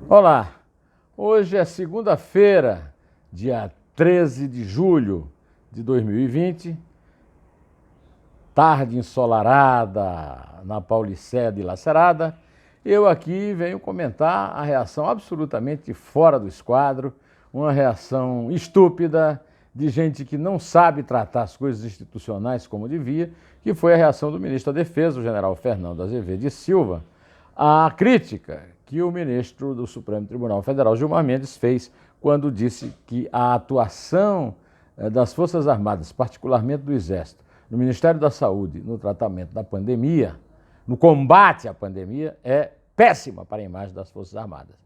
Olá, hoje é segunda-feira, dia 13 de julho de 2020, tarde ensolarada na Paulicéia dilacerada. Eu aqui venho comentar a reação absolutamente fora do esquadro, uma reação estúpida de gente que não sabe tratar as coisas institucionais como devia, que foi a reação do ministro da Defesa, o general Fernando Azevedo de Silva, à crítica que o ministro do Supremo Tribunal Federal, Gilmar Mendes, fez quando disse que a atuação das Forças Armadas, particularmente do Exército, no Ministério da Saúde, no tratamento da pandemia, no combate à pandemia, é péssima para a imagem das Forças Armadas.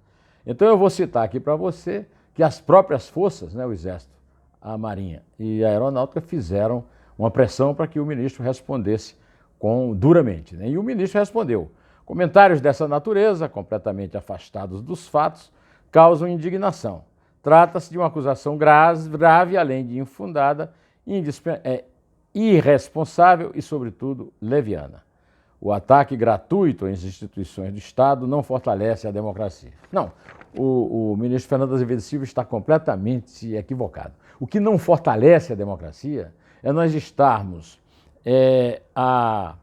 Então eu vou citar aqui para você que as próprias forças, o Exército, a Marinha e a Aeronáutica, fizeram uma pressão para que o ministro respondesse duramente. E o ministro respondeu. Comentários dessa natureza, completamente afastados dos fatos, causam indignação. Trata-se de uma acusação grave, além de infundada, irresponsável e, sobretudo, leviana. O ataque gratuito às instituições do Estado não fortalece a democracia. Não, o ministro Fernando Azevedo Silva está completamente equivocado. O que não fortalece a democracia é nós estarmos há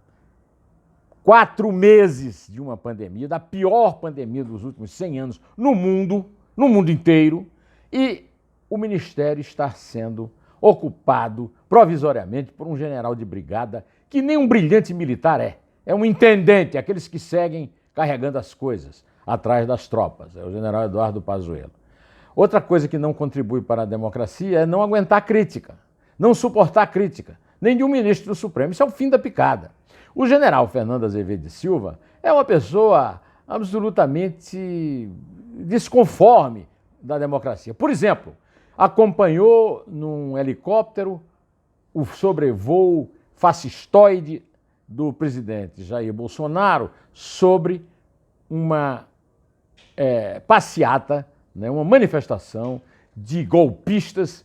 4 meses de uma pandemia, da pior pandemia dos últimos 100 anos no mundo inteiro, e o ministério está sendo ocupado provisoriamente por um general de brigada que nem um brilhante militar é um intendente, aqueles que seguem carregando as coisas atrás das tropas, é o general Eduardo Pazuello. Outra coisa que não contribui para a democracia é não aguentar crítica, não suportar crítica, nem de um ministro do Supremo, isso é o fim da picada. O general Fernando Azevedo de Silva é uma pessoa absolutamente desconforme da democracia. Por exemplo, acompanhou num helicóptero o sobrevoo fascistoide do presidente Jair Bolsonaro sobre uma passeata, uma manifestação de golpistas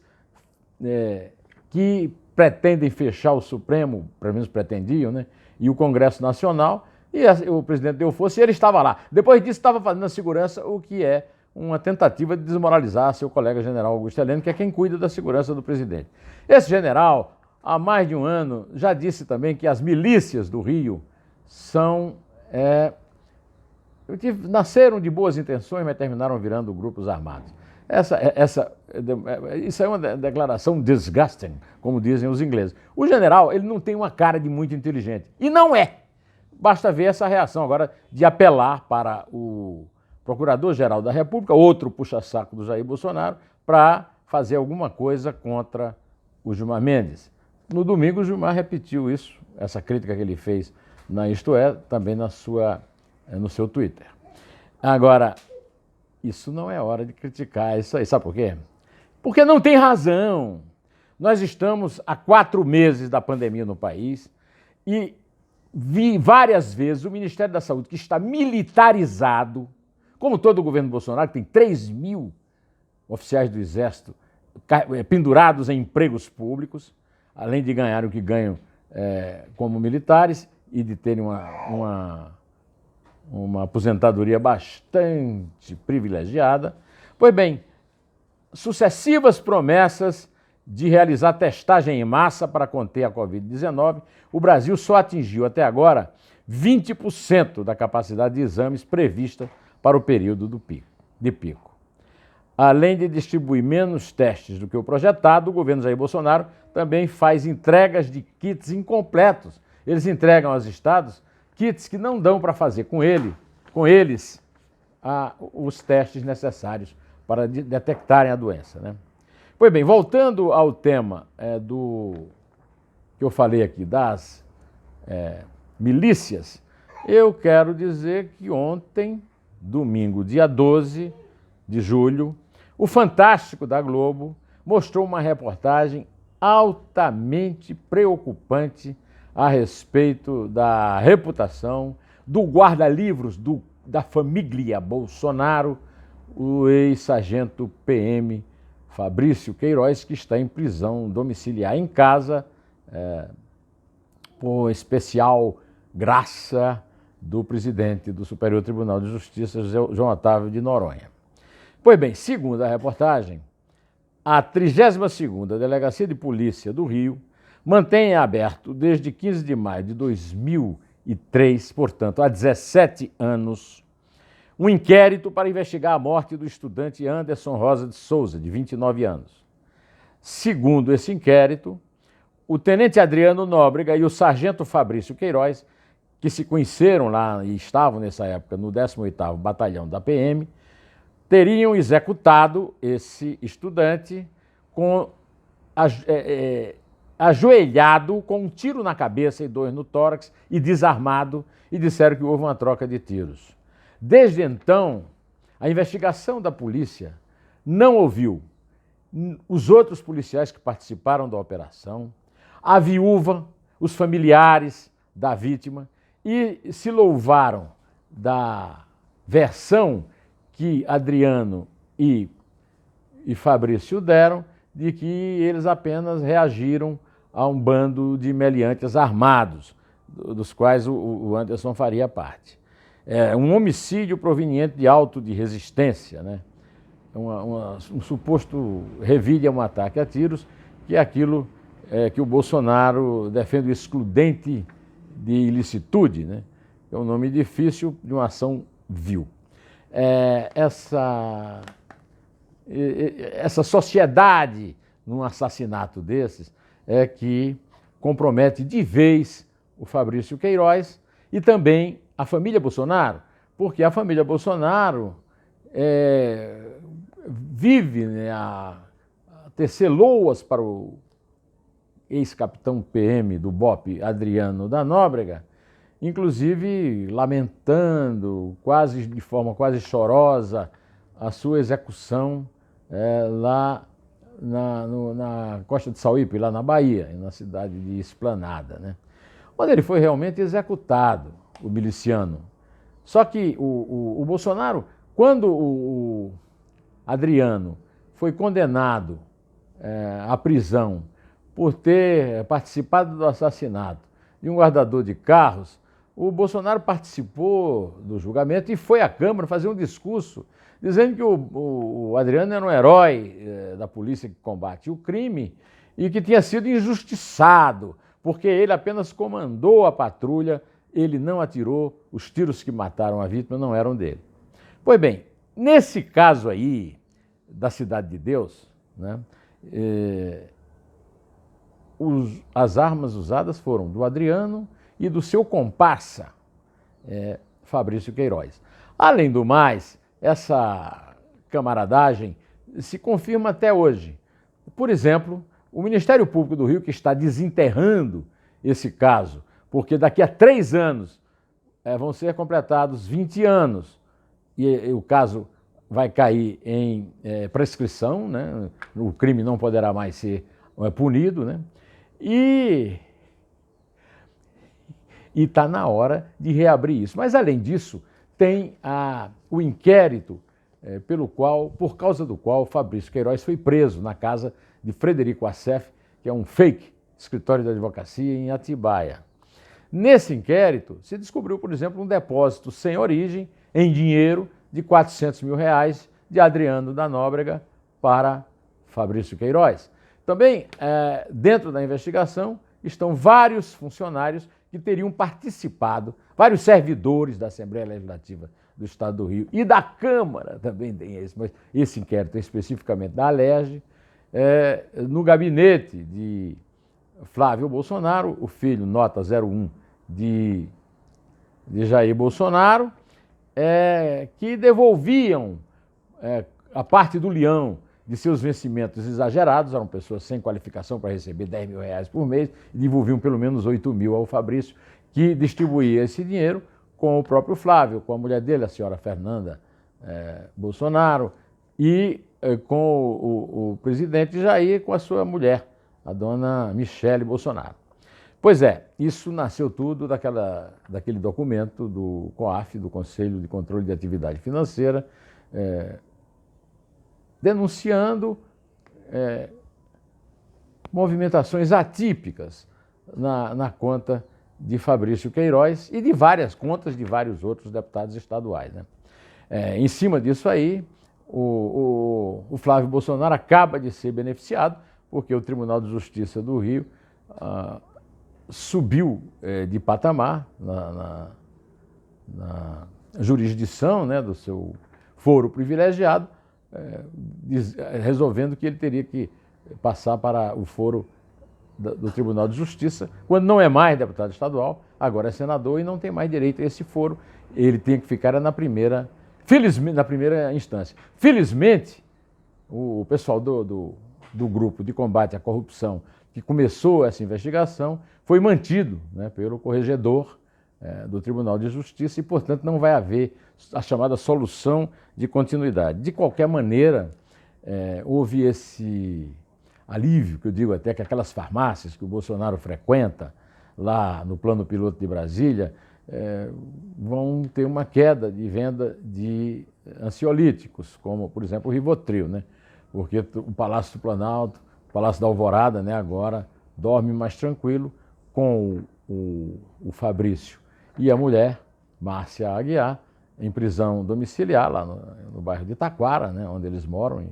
que pretendem fechar o Supremo, pelo menos pretendiam, e o Congresso Nacional, e o presidente deu força e ele estava lá. Depois disso, estava fazendo a segurança, o que é uma tentativa de desmoralizar seu colega general Augusto Heleno, que é quem cuida da segurança do presidente. Esse general, há mais de um ano, já disse também que as milícias do Rio nasceram de boas intenções, mas terminaram virando grupos armados. Isso é uma declaração disgusting, como dizem os ingleses. O general, ele não tem uma cara de muito inteligente. E não é. Basta ver essa reação agora de apelar para o Procurador-Geral da República, outro puxa-saco do Jair Bolsonaro, para fazer alguma coisa contra o Gilmar Mendes. No domingo, o Gilmar repetiu isso, essa crítica que ele fez na Isto É, também no seu Twitter. Agora, isso não é hora de criticar isso aí. Sabe por quê? Porque não tem razão. Nós estamos há 4 meses da pandemia no país e vi várias vezes o Ministério da Saúde, que está militarizado, como todo o governo Bolsonaro, que tem 3.000 oficiais do Exército pendurados em empregos públicos, além de ganhar o que ganham como militares e de terem uma aposentadoria bastante privilegiada. Pois bem, sucessivas promessas de realizar testagem em massa para conter a Covid-19, o Brasil só atingiu até agora 20% da capacidade de exames prevista para o período de pico. Além de distribuir menos testes do que o projetado, o governo Jair Bolsonaro também faz entregas de kits incompletos. Eles entregam aos estados kits que não dão para fazer com eles os testes necessários para detectarem a doença. Pois bem, voltando ao tema que eu falei aqui, das milícias, eu quero dizer que ontem, domingo, dia 12 de julho, o Fantástico da Globo mostrou uma reportagem altamente preocupante a respeito da reputação do guarda-livros da família Bolsonaro, o ex-sargento PM Fabrício Queiroz, que está em prisão domiciliar em casa, por especial graça do presidente do Superior Tribunal de Justiça, João Otávio de Noronha. Pois bem, segundo a reportagem, a 32ª Delegacia de Polícia do Rio mantém aberto desde 15 de maio de 2003, portanto, há 17 anos, um inquérito para investigar a morte do estudante Anderson Rosa de Souza, de 29 anos. Segundo esse inquérito, o tenente Adriano Nóbrega e o sargento Fabrício Queiroz, que se conheceram lá e estavam nessa época no 18º Batalhão da PM, teriam executado esse estudante ajoelhado com um tiro na cabeça e 2 no tórax e desarmado, e disseram que houve uma troca de tiros. Desde então, a investigação da polícia não ouviu os outros policiais que participaram da operação, a viúva, os familiares da vítima, e se louvaram da versão que Adriano e Fabrício deram, de que eles apenas reagiram a um bando de meliantes armados, dos quais o Anderson faria parte. É um homicídio proveniente de auto de resistência, né? Um suposto revide a um ataque a tiros, que é aquilo que o Bolsonaro defende, o excludente de ilicitude, né? É um nome difícil de uma ação vil. Essa sociedade num assassinato desses é que compromete de vez o Fabrício Queiroz e também a família Bolsonaro, porque a família Bolsonaro vive, né, a tecer loas para o ex-capitão PM do BOPE, Adriano da Nóbrega, inclusive lamentando, de forma quase chorosa, a sua execução lá na Costa de Sauípe, lá na Bahia, na cidade de Esplanada, né? Onde ele foi realmente executado, o miliciano. Só que o Bolsonaro, quando o Adriano foi condenado à prisão por ter participado do assassinato de um guardador de carros, o Bolsonaro participou do julgamento e foi à Câmara fazer um discurso dizendo que o Adriano era um herói da polícia que combate o crime e que tinha sido injustiçado, porque ele apenas comandou a patrulha, ele não atirou, os tiros que mataram a vítima não eram dele. Pois bem, nesse caso aí, da Cidade de Deus, né, as armas usadas foram do Adriano e do seu comparsa, Fabrício Queiroz. Além do mais, essa camaradagem se confirma até hoje. Por exemplo, o Ministério Público do Rio, que está desenterrando esse caso, porque daqui a 3 anos vão ser completados 20 anos e o caso vai cair em prescrição, né? O crime não poderá mais ser punido, né? E está na hora de reabrir isso. Mas, além disso, tem o inquérito por causa do qual Fabrício Queiroz foi preso na casa de Frederico Assef, que é um fake escritório de advocacia em Atibaia. Nesse inquérito, se descobriu, por exemplo, um depósito sem origem, em dinheiro, de R$400 mil de Adriano da Nóbrega para Fabrício Queiroz. Também, dentro da investigação, estão vários funcionários que teriam participado, vários servidores da Assembleia Legislativa do Estado do Rio e da Câmara também tem esse, mas esse inquérito é especificamente da Alerj, no gabinete de Flávio Bolsonaro, o filho nota 01 de Jair Bolsonaro, que devolviam a parte do leão de seus vencimentos exagerados, eram pessoas sem qualificação para receber R$10 mil por mês, e devolviam pelo menos 8 mil ao Fabrício, que distribuía esse dinheiro com o próprio Flávio, com a mulher dele, a senhora Fernanda Bolsonaro, e com o presidente Jair, com a sua mulher, a dona Michele Bolsonaro. Pois isso nasceu tudo daquele documento do COAF, do Conselho de Controle de Atividade Financeira, denunciando movimentações atípicas na conta de Fabrício Queiroz e de várias contas de vários outros deputados estaduais, né? Em cima disso aí, o Flávio Bolsonaro acaba de ser beneficiado porque o Tribunal de Justiça do Rio subiu de patamar na jurisdição, né, do seu foro privilegiado, resolvendo que ele teria que passar para o foro do Tribunal de Justiça, quando não é mais deputado estadual, agora é senador e não tem mais direito a esse foro. Ele tem que ficar na primeira instância. Felizmente, o pessoal do grupo de combate à corrupção que começou essa investigação foi mantido, né, pelo corregedor do Tribunal de Justiça e, portanto, não vai haver a chamada solução de continuidade. De qualquer maneira, houve esse alívio, que eu digo até que aquelas farmácias que o Bolsonaro frequenta lá no Plano Piloto de Brasília vão ter uma queda de venda de ansiolíticos, como, por exemplo, o Rivotril, né? Porque o Palácio do Planalto, o Palácio da Alvorada, né, agora dorme mais tranquilo com o Fabrício e a mulher, Márcia Aguiar, em prisão domiciliar lá no bairro de Taquara, né, onde eles moram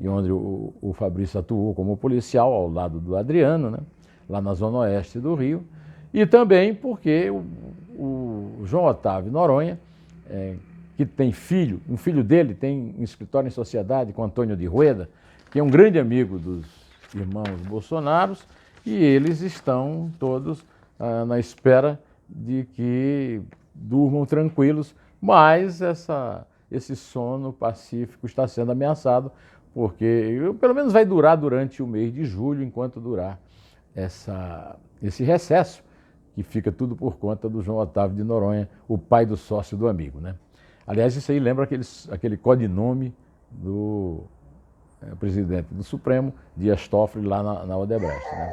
e onde o Fabrício atuou como policial ao lado do Adriano, né, lá na zona oeste do Rio, e também porque o João Otávio Noronha, que tem filho, um filho dele tem um escritório em sociedade com Antônio de Rueda, que é um grande amigo dos irmãos Bolsonaros, e eles estão todos na espera de que durmam tranquilos, mas esse sono pacífico está sendo ameaçado, porque pelo menos vai durar durante o mês de julho, enquanto durar esse recesso, que fica tudo por conta do João Otávio de Noronha, o pai do sócio do amigo, né? Aliás, isso aí lembra aquele codinome do presidente do Supremo, Dias Toffoli, lá na Odebrecht, né?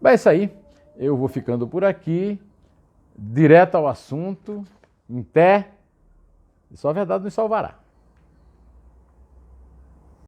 Mas é isso aí, eu vou ficando por aqui, direto ao assunto, em pé, e só a verdade nos salvará.